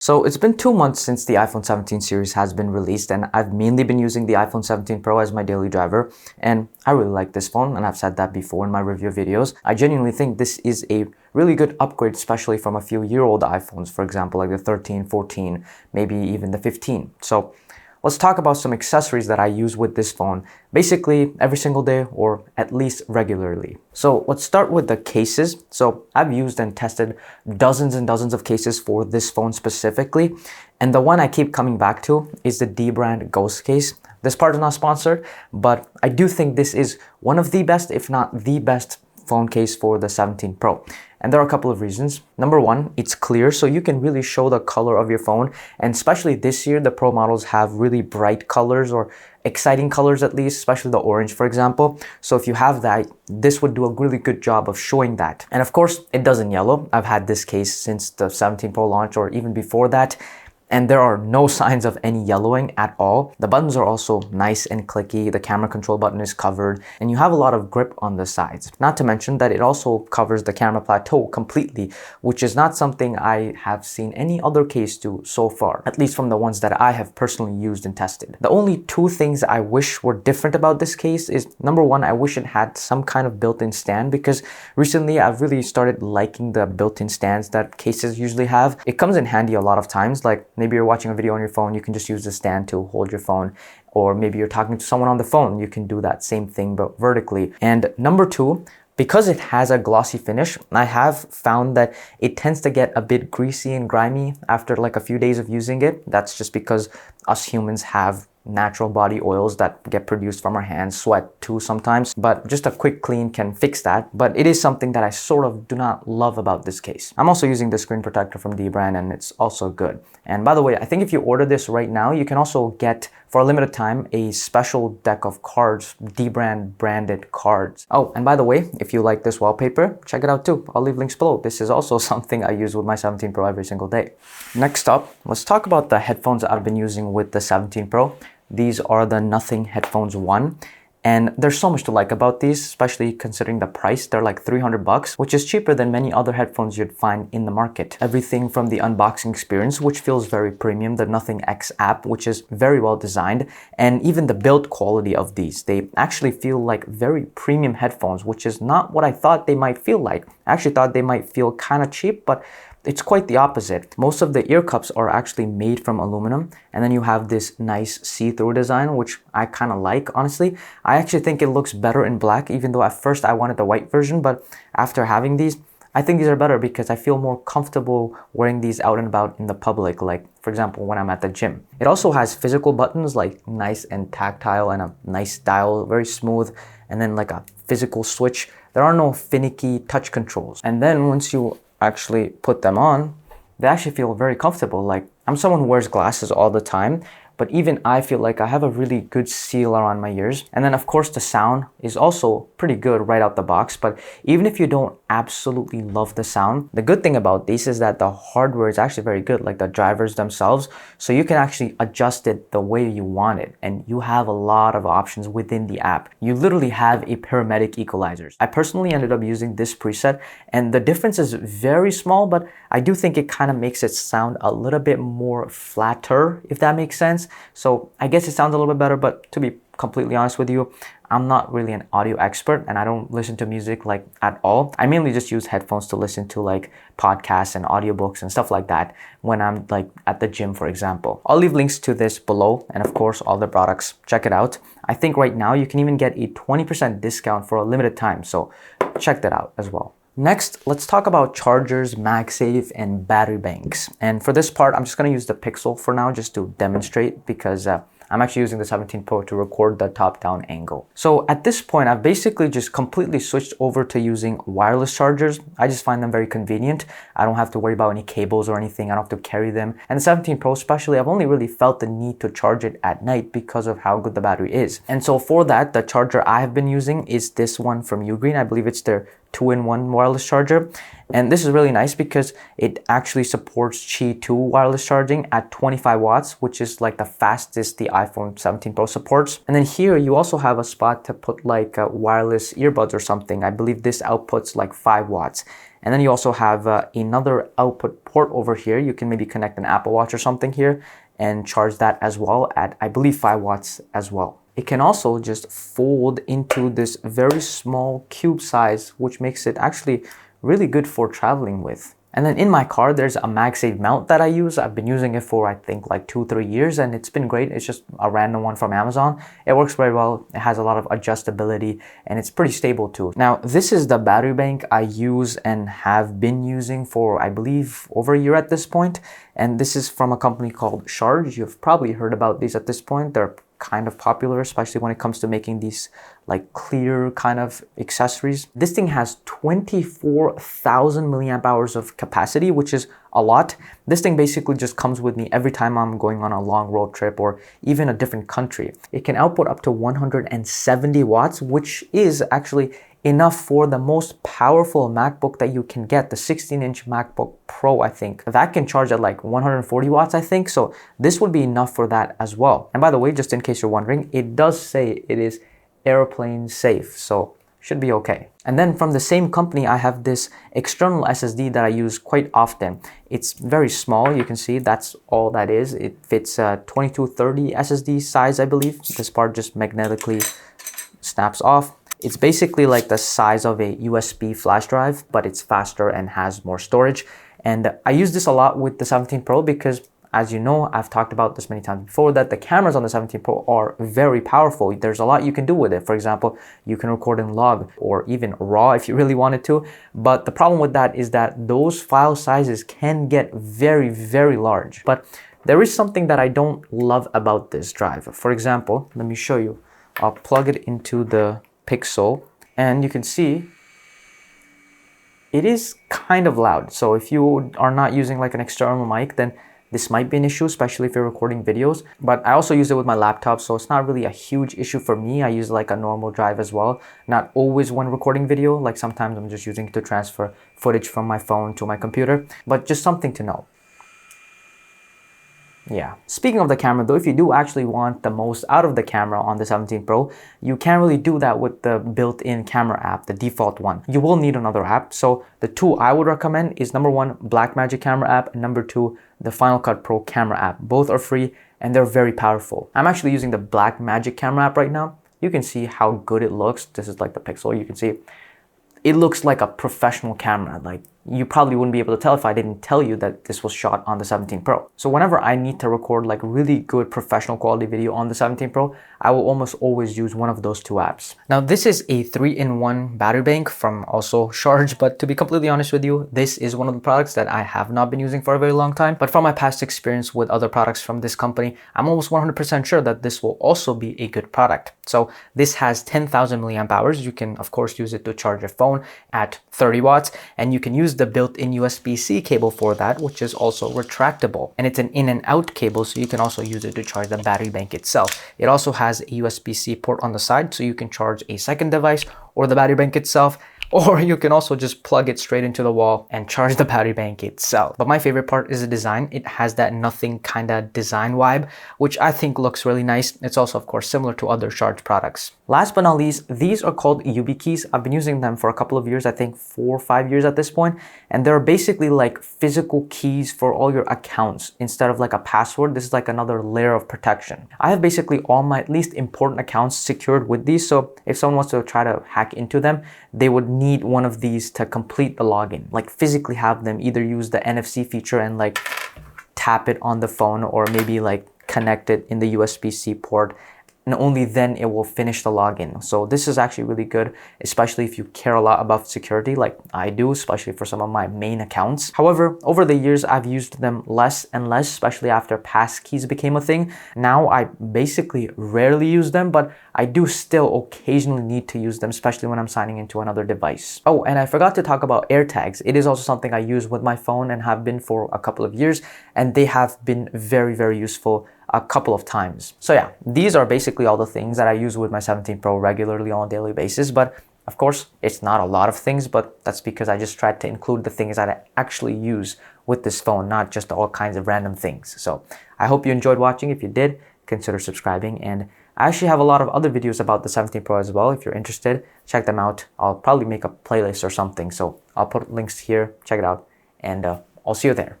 So it's been 2 months since the iPhone 17 series has been released, and I've mainly been using the iPhone 17 Pro as my daily driver, and I really like this phone, and I've said that before in my review videos. I genuinely think this is a really good upgrade, especially from a few year-old iPhones, for example, like the 13, 14, maybe even the 15. So let's talk about some accessories that I use with this phone, basically every single day or at least regularly. So let's start with the cases. So I've used and tested dozens and dozens of cases for this phone specifically. And the one I keep coming back to is the D brand Ghost case. This part is not sponsored, but I do think this is one of the best, if not the best phone case for the 17 Pro. And there are a couple of reasons. Number one, it's clear, so you can really show the color of your phone. And especially this year, the Pro models have really bright colors, or exciting colors at least, especially the orange, for example. So if you have that, this would do a really good job of showing that. And of course, it doesn't yellow. I've had this case since the 17 Pro launch or even before that, and there are no signs of any yellowing at all. The buttons are also nice and clicky. The camera control button is covered, and you have a lot of grip on the sides. Not to mention that it also covers the camera plateau completely, which is not something I have seen any other case do so far, at least from the ones that I have personally used and tested. The only two things I wish were different about this case is, number one, I wish it had some kind of built-in stand, because recently I've really started liking the built-in stands that cases usually have. It comes in handy a lot of times, like maybe you're watching a video on your phone, you can just use the stand to hold your phone. Or maybe you're talking to someone on the phone, you can do that same thing but vertically. And number two, because it has a glossy finish, I have found that it tends to get a bit greasy and grimy after like a few days of using it. That's just because us humans have natural body oils that get produced from our hands, sweat too sometimes, but just a quick clean can fix that. But it is something that I sort of do not love about this case. I'm also using the screen protector from D brand, and it's also good. And by the way, I think if you order this right now, you can also get, for a limited time, a special deck of cards, D brand branded cards. Oh, and by the way, if you like this wallpaper, check it out too. I'll leave links below. This is also something I use with my 17 Pro every single day. Next up, let's talk about the headphones I've been using with the 17 Pro. These are the Nothing Headphones 1. And there's so much to like about these, especially considering the price. They're like $300, which is cheaper than many other headphones you'd find in the market. Everything from the unboxing experience, which feels very premium, the Nothing X app, which is very well designed, and even the build quality of these. They actually feel like very premium headphones, which is not what I thought they might feel like. I actually thought they might feel kind of cheap, but it's quite the opposite. Most of the ear cups are actually made from aluminum, and then you have this nice see-through design, which I kind of like, honestly. I actually think it looks better in black, even though at first I wanted the white version, but after having these, I think these are better because I feel more comfortable wearing these out and about in the public, like for example when I'm at the gym. It also has physical buttons, like nice and tactile, and a nice dial, very smooth, and then like a physical switch. There are no finicky touch controls. And then once you actually put them on, they actually feel very comfortable. Like, I'm someone who wears glasses all the time, but even I feel like I have a really good seal around my ears. And then of course the sound is also pretty good right out the box. But even if you don't absolutely love the sound, the good thing about these is that the hardware is actually very good, like the drivers themselves. So you can actually adjust it the way you want it, and you have a lot of options within the app. You literally have a paramedic equalizers. I personally ended up using this preset, and the difference is very small, but I do think it kind of makes it sound a little bit more flatter, if that makes sense. So I guess it sounds a little bit better, but to be completely honest with you, I'm not really an audio expert, and I don't listen to music like at all. I mainly just use headphones to listen to like podcasts and audiobooks and stuff like that when I'm like at the gym, for example. I'll leave links to this below, and of course all the products. Check it out. I think right now you can even get a 20% discount for a limited time, so check that out as well. Next, let's talk about chargers, MagSafe, and battery banks. And for this part, I'm just going to use the Pixel for now just to demonstrate, because I'm actually using the 17 Pro to record the top-down angle. So at this point, I've basically just completely switched over to using wireless chargers. I just find them very convenient. I don't have to worry about any cables or anything. I don't have to carry them. And the 17 Pro especially, I've only really felt the need to charge it at night because of how good the battery is. And so for that, the charger I have been using is this one from Ugreen. I believe it's their 2-in-1 wireless charger. And this is really nice because it actually supports Qi 2 wireless charging at 25 watts, which is like the fastest the iPhone 17 Pro supports. And then here you also have a spot to put like wireless earbuds or something. I believe this outputs like 5 watts. And then you also have another output port over here. You can maybe connect an Apple Watch or something here and charge that as well at, I believe, 5 watts as well. It can also just fold into this very small cube size, which makes it actually really good for traveling with. And then in my car, there's a MagSafe mount that I use. I've been using it for, I think, like 2-3 years, and it's been great. It's just a random one from Amazon. It works very well. It has a lot of adjustability, and it's pretty stable too. Now, this is the battery bank I use and have been using for, I believe, over a year at this point. And this is from a company called Charge. You've probably heard about these at this point. They're kind of popular, especially when it comes to making these like clear kind of accessories. This thing has 24,000 milliamp hours of capacity, which is a lot. This thing basically just comes with me every time I'm going on a long road trip or even a different country. It can output up to 170 watts, which is actually enough for the most powerful MacBook that you can get, the 16-inch MacBook Pro, I think. That can charge at like 140 watts, I think. So this would be enough for that as well. And by the way, just in case you're wondering, it does say it is airplane safe, so should be okay. And then from the same company, I have this external SSD that I use quite often. It's very small. You can see that's all that is. It fits a 2230 SSD size, I believe. This part just magnetically snaps off. It's basically like the size of a USB flash drive, but it's faster and has more storage. And I use this a lot with the 17 Pro because, as you know, I've talked about this many times before, that the cameras on the 17 Pro are very powerful. There's a lot you can do with it. For example, you can record in log or even RAW if you really wanted to. But the problem with that is that those file sizes can get very, very large. But there is something that I don't love about this drive. For example, let me show you. I'll plug it into the Spixel, and you can see it is kind of loud. So if you are not using like an external mic, then this might be an issue, especially if you're recording videos. But I also use it with my laptop, so it's not really a huge issue for me. I use like a normal drive as well. Not always when recording video, like sometimes I'm just using it to transfer footage from my phone to my computer, but just something to know. Yeah. Speaking of the camera though, if you do actually want the most out of the camera on the 17 Pro, you can't really do that with the built-in camera app, the default one. You will need another app. So the two I would recommend is number 1, Blackmagic camera app, and number 2, the Final Cut Pro camera app. Both are free and they're very powerful. I'm actually using the Blackmagic camera app right now. You can see how good it looks. This is like the Pixel. You can see it looks like a professional camera. Like, you probably wouldn't be able to tell if I didn't tell you that this was shot on the 17 Pro. So whenever I need to record like really good professional quality video on the 17 Pro, I will almost always use one of those two apps. Now this is a 3-in-1 battery bank from also Charge, but to be completely honest with you, this is one of the products that I have not been using for a very long time. But from my past experience with other products from this company, I'm almost 100% sure that this will also be a good product. So this has 10,000 milliamp hours. You can of course use it to charge your phone at 30 watts, and you can use the built-in USB-C cable for that, which is also retractable. And it's an in and out cable, so you can also use it to charge the battery bank itself. It also has a USB-C port on the side, so you can charge a second device or the battery bank itself, or you can also just plug it straight into the wall and charge the battery bank itself. But my favorite part is the design. It has that nothing kind of design vibe, which I think looks really nice. It's also, of course, similar to other Charge products. Last but not least, these are called YubiKeys. I've been using them for a couple of years, I think 4 or 5 years at this point, and they're basically like physical keys for all your accounts. Instead of like a password, this is like another layer of protection. I have basically all my least important accounts secured with these, so if someone wants to try to hack into them, they would need one of these to complete the login. Like physically have them, either use the NFC feature and like tap it on the phone, or maybe like connect it in the USB-C port, and only then it will finish the login. So this is actually really good, especially if you care a lot about security like I do, especially for some of my main accounts. However, over the years, I've used them less and less, especially after passkeys became a thing. Now I basically rarely use them, but I do still occasionally need to use them, especially when I'm signing into another device. Oh, and I forgot to talk about AirTags. It is also something I use with my phone and have been for a couple of years, and they have been very, very useful a couple of times. So yeah, these are basically all the things that I use with my 17 Pro regularly on a daily basis. But of course, it's not a lot of things, but that's because I just tried to include the things that I actually use with this phone, not just all kinds of random things. So I hope you enjoyed watching. If you did, consider subscribing, and I actually have a lot of other videos about the 17 Pro as well. If you're interested, check them out. I'll probably make a playlist or something, so I'll put links here, check it out, and I'll see you there.